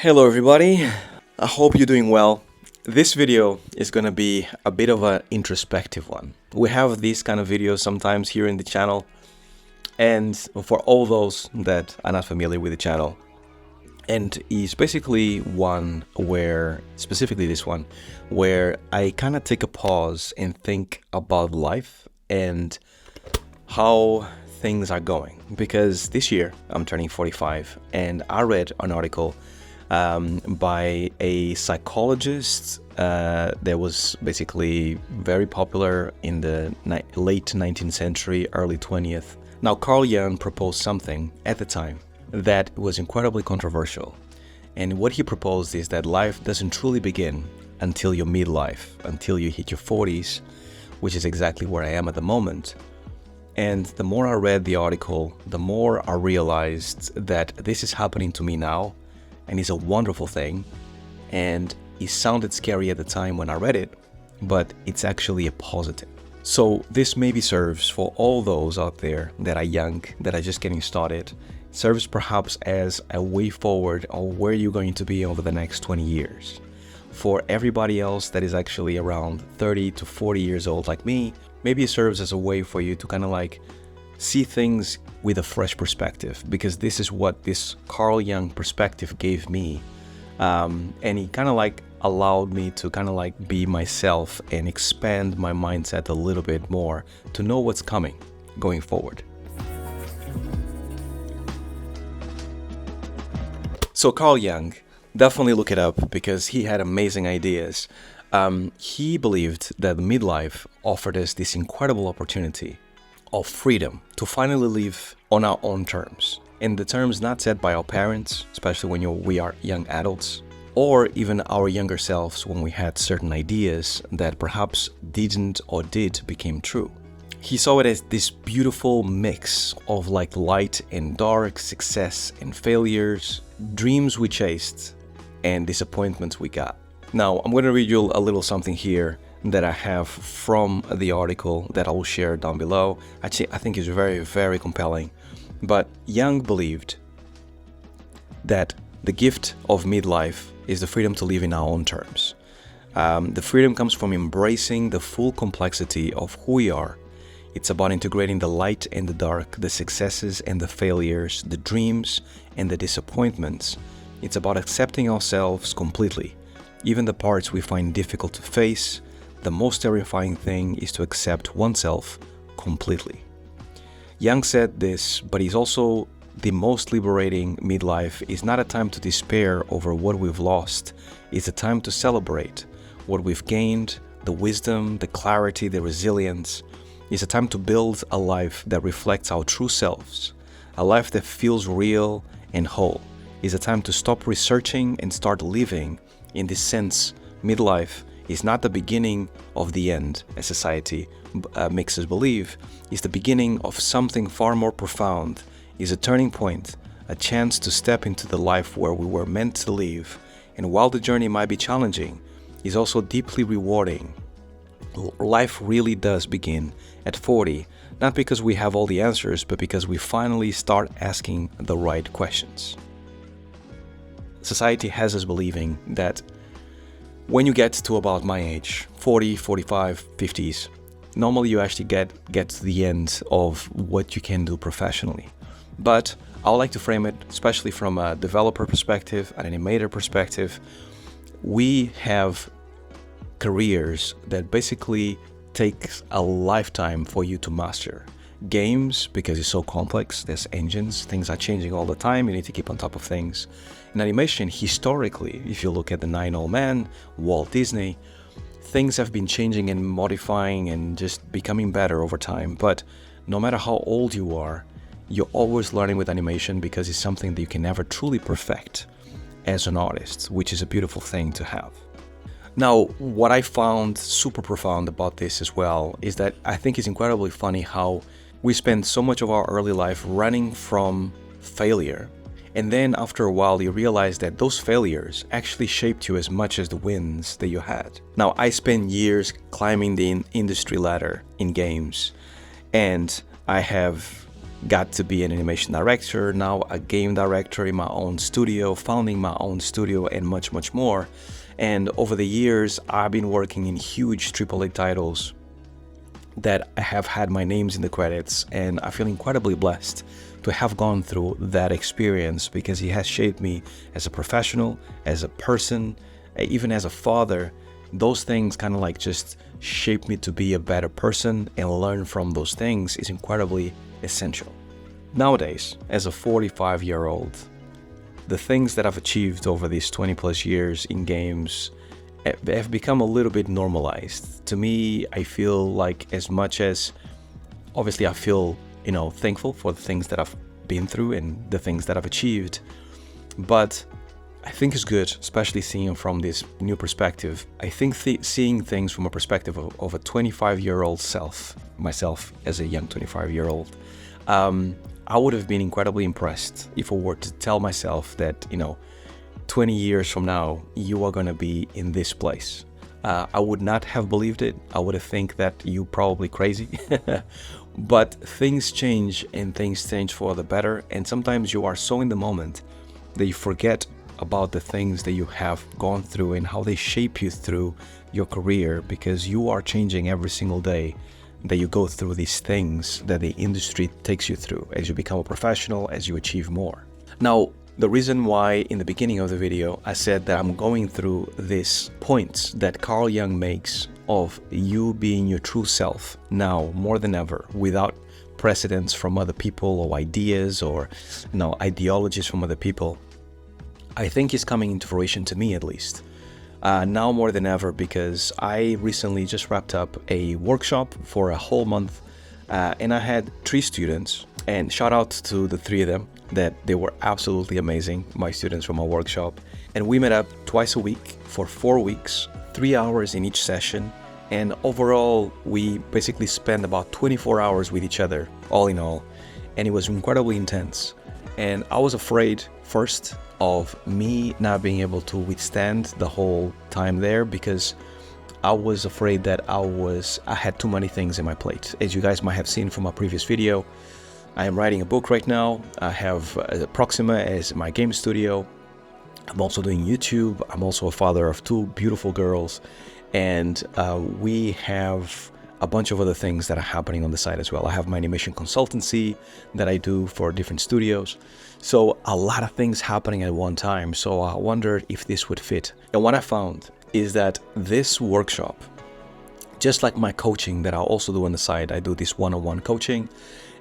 Hello everybody, I hope you're doing well. This video is gonna be a bit of an introspective one. We have these kind of videos sometimes here in the channel, and for all those that are not familiar with the channel, and is basically one where, specifically this one, where I kind of take a pause and think about life and how things are going. Because this year I'm turning 45, and I read an article by a psychologist that was basically very popular in the late 19th century, early 20th. Now, Carl Jung proposed something at the time that was incredibly controversial. And what he proposed is that life doesn't truly begin until your midlife, until you hit your 40s, which is exactly where I am at the moment. And the more I read the article, the more I realized that this is happening to me now, and it's a wonderful thing. And it sounded scary at the time when I read it, but it's actually a positive. So this maybe serves for all those out there that are young, that are just getting started, serves perhaps as a way forward on where you're going to be over the next 20 years. For everybody else that is actually around 30 to 40 years old like me, maybe it serves as a way for you to kind of like see things with a fresh perspective, because this is what this Carl Jung perspective gave me. And he kind of like allowed me to kind of like be myself and expand my mindset a little bit more to know what's coming going forward. So Carl Jung, definitely look it up because he had amazing ideas. He believed that midlife offered us this incredible opportunity of freedom to finally live on our own terms, in the terms not set by our parents, especially when we are young adults, or even our younger selves when we had certain ideas that perhaps didn't or did become true. He saw it as this beautiful mix of like light and dark, success and failures, dreams we chased and disappointments we got. Now, I'm going to read you a little something here that I have from the article that I will share down below. Actually, I think it's very, very compelling. But Jung believed that the gift of midlife is the freedom to live in our own terms. The freedom comes from embracing the full complexity of who we are. It's about integrating the light and the dark, the successes and the failures, the dreams and the disappointments. It's about accepting ourselves completely, even the parts we find difficult to face. The most terrifying thing is to accept oneself completely. Jung said this, but he's also the most liberating. Midlife is not a time to despair over what we've lost. It's a time to celebrate what we've gained, the wisdom, the clarity, the resilience. It's a time to build a life that reflects our true selves, a life that feels real and whole. It's a time to stop researching and start living. In this sense, midlife is not the beginning of the end, as society makes us believe. It's the beginning of something far more profound. It's a turning point, a chance to step into the life where we were meant to live. And while the journey might be challenging, it's also deeply rewarding. Life really does begin at 40, not because we have all the answers, but because we finally start asking the right questions. Society has us believing that when you get to about my age, 40, 45, 50s, normally you actually get to the end of what you can do professionally. But I would like to frame it, especially from a developer perspective, an animator perspective. We have careers that basically takes a lifetime for you to master. Games, because it's so complex, there's engines, things are changing all the time, you need to keep on top of things. In animation, historically, if you look at the Nine Old Men, Walt Disney, things have been changing and modifying and just becoming better over time. But no matter how old you are, you're always learning with animation because it's something that you can never truly perfect as an artist, which is a beautiful thing to have. Now, what I found super profound about this as well is that I think it's incredibly funny how we spend so much of our early life running from failure. And then after a while, you realize that those failures actually shaped you as much as the wins that you had. Now, I spent years climbing the industry ladder in games, and I have got to be an animation director, now a game director in my own studio, founding my own studio, and much, much more. And over the years, I've been working in huge AAA titles that have had my names in the credits, and I feel incredibly blessed to have gone through that experience, because it has shaped me as a professional, as a person, even as a father. Those things kind of like just shape me to be a better person, and learn from those things is incredibly essential. Nowadays, as a 45-year-old, the things that I've achieved over these 20 plus years in games have become a little bit normalized. To me, I feel like, as much as obviously I feel, thankful for the things that I've been through and the things that I've achieved, but I think it's good, especially seeing from this new perspective. I think seeing things from a perspective of a 25-year-old self, myself as a young 25-year-old, I would have been incredibly impressed if I were to tell myself that, 20 years from now, you are going to be in this place. I would not have believed it. I would have think that you're probably crazy. But things change, and things change for the better. And sometimes you are so in the moment that you forget about the things that you have gone through and how they shape you through your career, because you are changing every single day that you go through these things that the industry takes you through as you become a professional, as you achieve more. Now, the reason why in the beginning of the video I said that I'm going through these points that Carl Jung makes of you being your true self now more than ever, without precedents from other people or ideas or ideologies from other people, I think is coming into fruition, to me at least. Now more than ever, because I recently just wrapped up a workshop for a whole month, and I had 3 students, and shout out to the 3 of them, that they were absolutely amazing, my students from my workshop. And we met up twice a week for 4 weeks, 3 hours in each session, and overall we basically spent about 24 hours with each other, all in all, and it was incredibly intense. And I was afraid first of me not being able to withstand the whole time there, because I was afraid that I had too many things in my plate. As you guys might have seen from my previous video, I am writing a book right now. I have Proxima as my game studio. I'm also doing YouTube. I'm also a father of 2 beautiful girls, and we have a bunch of other things that are happening on the side as well. I have my animation consultancy that I do for different studios. So a lot of things happening at one time. So I wondered if this would fit. And what I found is that this workshop, just like my coaching that I also do on the side, I do this one-on-one coaching.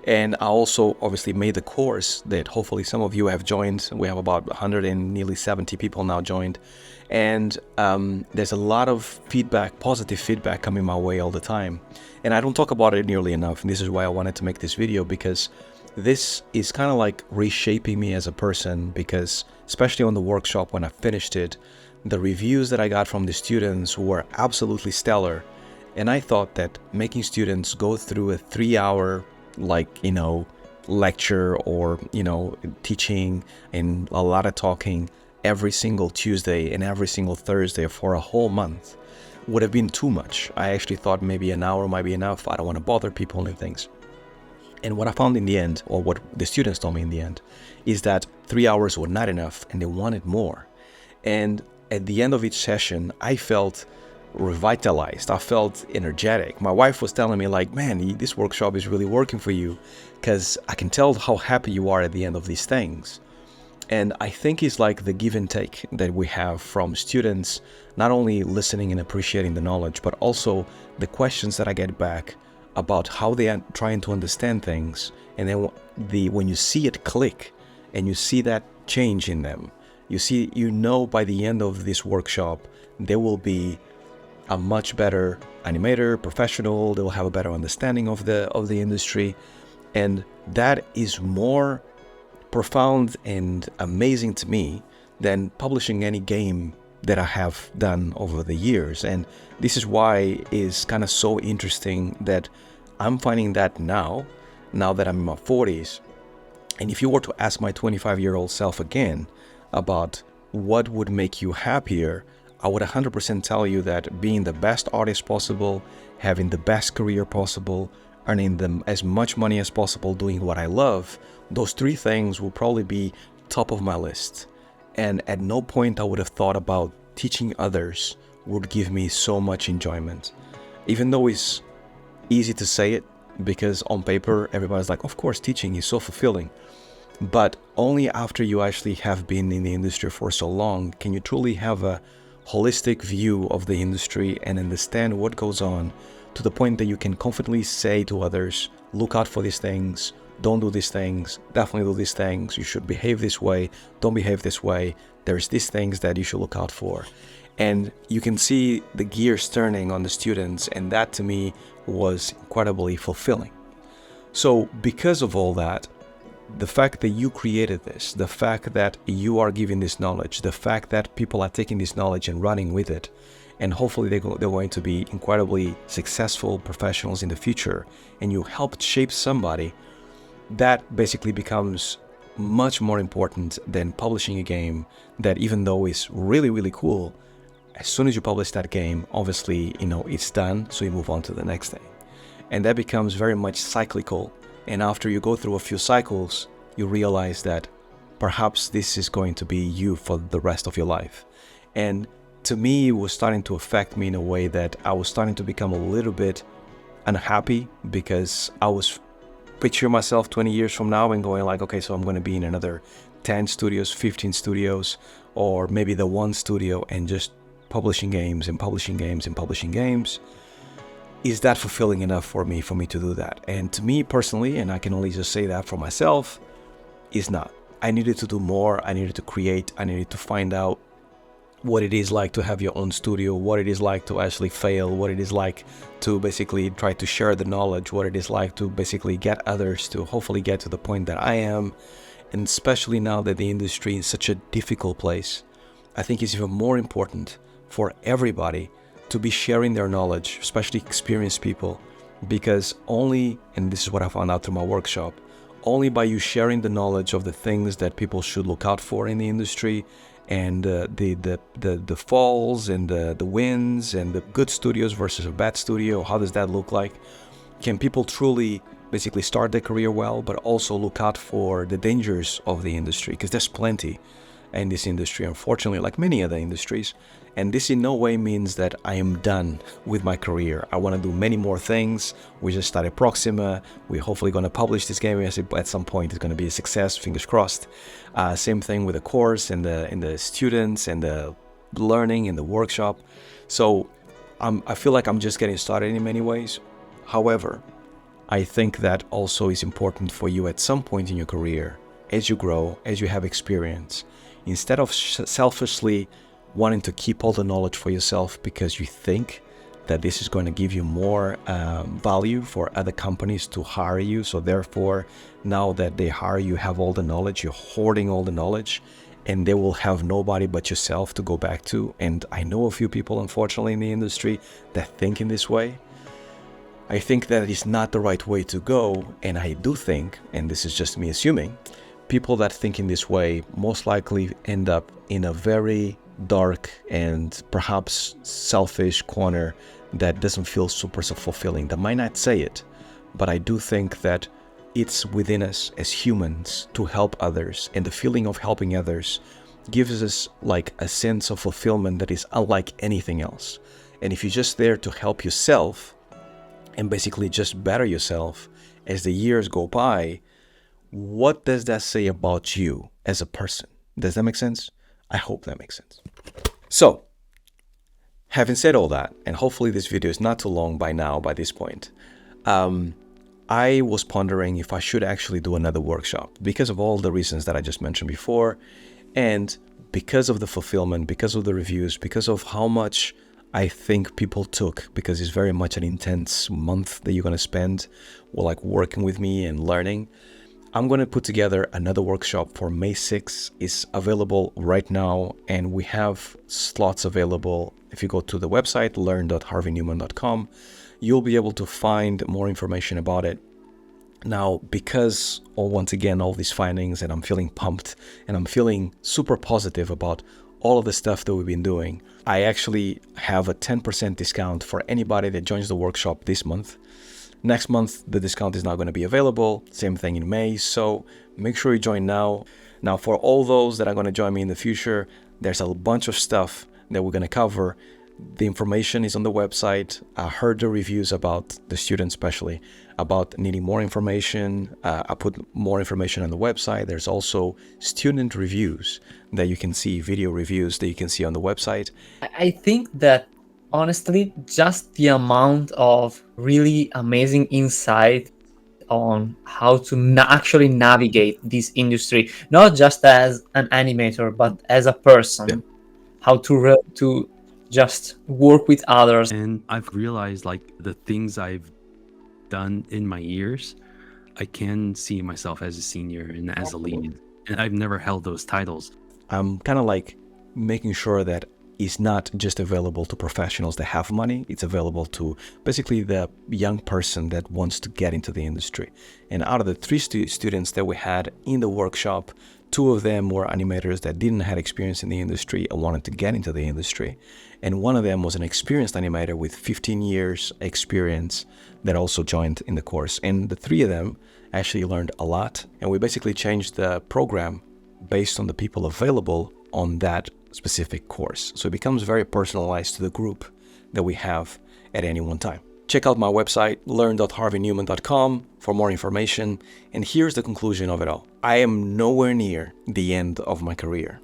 And I also obviously made the course that hopefully some of you have joined. We have about 100 and nearly 70 people now joined. And there's a lot of feedback, positive feedback coming my way all the time. And I don't talk about it nearly enough. And this is why I wanted to make this video, because this is kind of like reshaping me as a person, because especially on the workshop when I finished it, the reviews that I got from the students were absolutely stellar. And I thought that making students go through a 3-hour lecture or teaching and a lot of talking every single Tuesday and every single Thursday for a whole month would have been too much. I actually thought maybe an hour might be enough. I don't want to bother people and things. And what I found in the end, or what the students told me in the end, is that 3 hours were not enough and they wanted more. And at the end of each session, I felt revitalized. I felt energetic. My wife was telling me like, man, this workshop is really working for you, because I can tell how happy you are at the end of these things. And I think it's like the give and take that we have from students, not only listening and appreciating the knowledge, but also the questions that I get back about how they are trying to understand things. And then when you see it click and you see that change in them, by the end of this workshop, they will be a much better animator, professional. They will have a better understanding of the industry. And that is more profound and amazing to me than publishing any game that I have done over the years. And this is why it's kind of so interesting that I'm finding that now that I'm in my 40s. And if you were to ask my 25-year-old self again about what would make you happier, I would 100% tell you that being the best artist possible, having the best career possible, earning them as much money as possible, doing what I love, those three things will probably be top of my list. And at no point I would have thought about teaching others would give me so much enjoyment. Even though it's easy to say it, because on paper everybody's like, of course, teaching is so fulfilling. But only after you actually have been in the industry for so long can you truly have a holistic view of the industry and understand what goes on, to the point that you can confidently say to others, look out for these things, don't do these things, definitely do these things, you should behave this way, don't behave this way, there's these things that you should look out for. And you can see the gears turning on the students, and that to me was incredibly fulfilling. So because of all that, the fact that you created this, the fact that you are giving this knowledge, the fact that people are taking this knowledge and running with it, and hopefully they're going to be incredibly successful professionals in the future, and you helped shape somebody, that basically becomes much more important than publishing a game that, even though is really, really cool, as soon as you publish that game, obviously, it's done, so you move on to the next thing. And that becomes very much cyclical. And after you go through a few cycles, you realize that perhaps this is going to be you for the rest of your life. And to me, it was starting to affect me in a way that I was starting to become a little bit unhappy, because I was picturing myself 20 years from now and going like, okay, so I'm going to be in another 10 studios, 15 studios, or maybe the one studio, and just publishing games and publishing games and publishing games. Is that fulfilling enough for me to do that? And to me personally, and I can only just say that for myself, is not. I needed to do more. I needed to create. I needed to find out what it is like to have your own studio, what it is like to actually fail, what it is like to basically try to share the knowledge, what it is like to basically get others to hopefully get to the point that I am. And especially now that the industry is such a difficult place, I think it's even more important for everybody to be sharing their knowledge, especially experienced people, because only, and this is what I found out through my workshop, only by you sharing the knowledge of the things that people should look out for in the industry, and the falls and the wins and the good studios versus a bad studio, how does that look like? Can people truly basically start their career well, but also look out for the dangers of the industry? Because there's plenty in this industry, unfortunately, like many other industries. And this in no way means that I am done with my career. I want to do many more things. We just started Proxima. We're hopefully going to publish this game at some point. It's going to be a success, fingers crossed. Same thing with the course and the students and the learning and the workshop. So I feel like I'm just getting started in many ways. However, I think that also is important for you at some point in your career, as you grow, as you have experience, instead of selfishly wanting to keep all the knowledge for yourself because you think that this is going to give you more value for other companies to hire you. So therefore, now that they hire you, have all the knowledge, you're hoarding all the knowledge, and they will have nobody but yourself to go back to. And I know a few people, unfortunately, in the industry that think in this way. I think that is not the right way to go. And I do think, and this is just me assuming, people that think in this way most likely end up in a very dark and perhaps selfish corner that doesn't feel super fulfilling. They might not say it, but I do think that it's within us as humans to help others, and the feeling of helping others gives us like a sense of fulfillment that is unlike anything else. And if you're just there to help yourself and basically just better yourself as the years go by, what does that say about you as a person? Does that make sense? I hope that makes sense. So, having said all that, and hopefully this video is not too long by now, by this point, I was pondering if I should actually do another workshop because of all the reasons that I just mentioned before, and because of the fulfillment, because of the reviews, because of how much I think people took, because it's very much an intense month that you're going to spend like working with me and learning. I'm going to put together another workshop for May 6th. It's available right now, and we have slots available. If you go to the website, learn.harveynewman.com, you'll be able to find more information about it. Now, because once again, all these findings, and I'm feeling pumped, and I'm feeling super positive about all of the stuff that we've been doing, I actually have a 10% discount for anybody that joins the workshop this month. Next month, the discount is not going to be available. Same thing in May. So make sure you join now. Now, for all those that are going to join me in the future, there's a bunch of stuff that we're going to cover. The information is on the website. I heard the reviews about the students, especially about needing more information. I put more information on the website. There's also student reviews that you can see, video reviews that you can see on the website. I think that honestly, just the amount of really amazing insight on how to actually navigate this industry, not just as an animator, but as a person, how to just work with others. And I've realized like the things I've done in my years, I can see myself as a senior and as a lead. And I've never held those titles. I'm kind of like making sure that it's not just available to professionals that have money. It's available to basically the young person that wants to get into the industry. And out of the 3 students that we had in the workshop, 2 of them were animators that didn't have experience in the industry and wanted to get into the industry. And one of them was an experienced animator with 15 years experience that also joined in the course. And the 3 of them actually learned a lot. And we basically changed the program based on the people available on that specific course. So it becomes very personalized to the group that we have at any one time. Check out my website, learn.harveynewman.com, for more information. And here's the conclusion of it all. I am nowhere near the end of my career.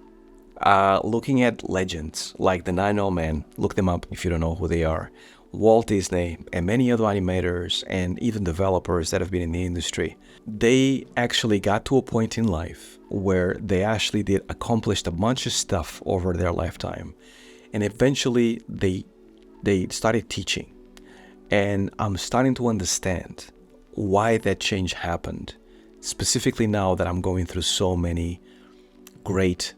Looking at legends like the 9 Old Men, look them up if you don't know who they are, Walt Disney, and many other animators and even developers that have been in the industry, they actually got to a point in life where they actually did accomplish a bunch of stuff over their lifetime. And eventually they started teaching. And I'm starting to understand why that change happened, specifically now that I'm going through so many great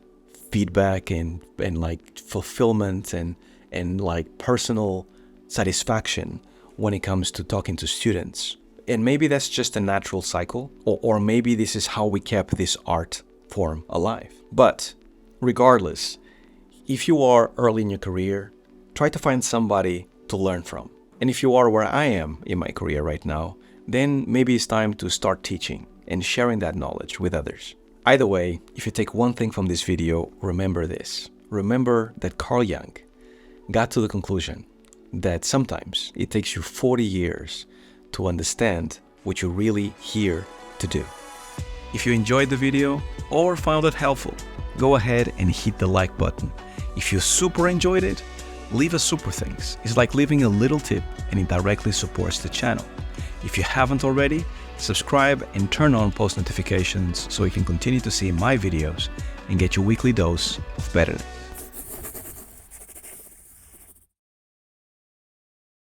feedback and like fulfillment and like personal satisfaction when it comes to talking to students. And maybe that's just a natural cycle, or maybe this is how we kept this art form alive. But regardless, if you are early in your career, try to find somebody to learn from. And if you are where I am in my career right now, then maybe it's time to start teaching and sharing that knowledge with others. Either way, if you take one thing from this video, remember this. Remember that Carl Jung got to the conclusion that sometimes it takes you 40 years to understand what you're really here to do. If you enjoyed the video or found it helpful, go ahead and hit the like button. If you super enjoyed it, leave a super thanks. It's like leaving a little tip and it directly supports the channel. If you haven't already, subscribe and turn on post notifications so you can continue to see my videos and get your weekly dose of betterness.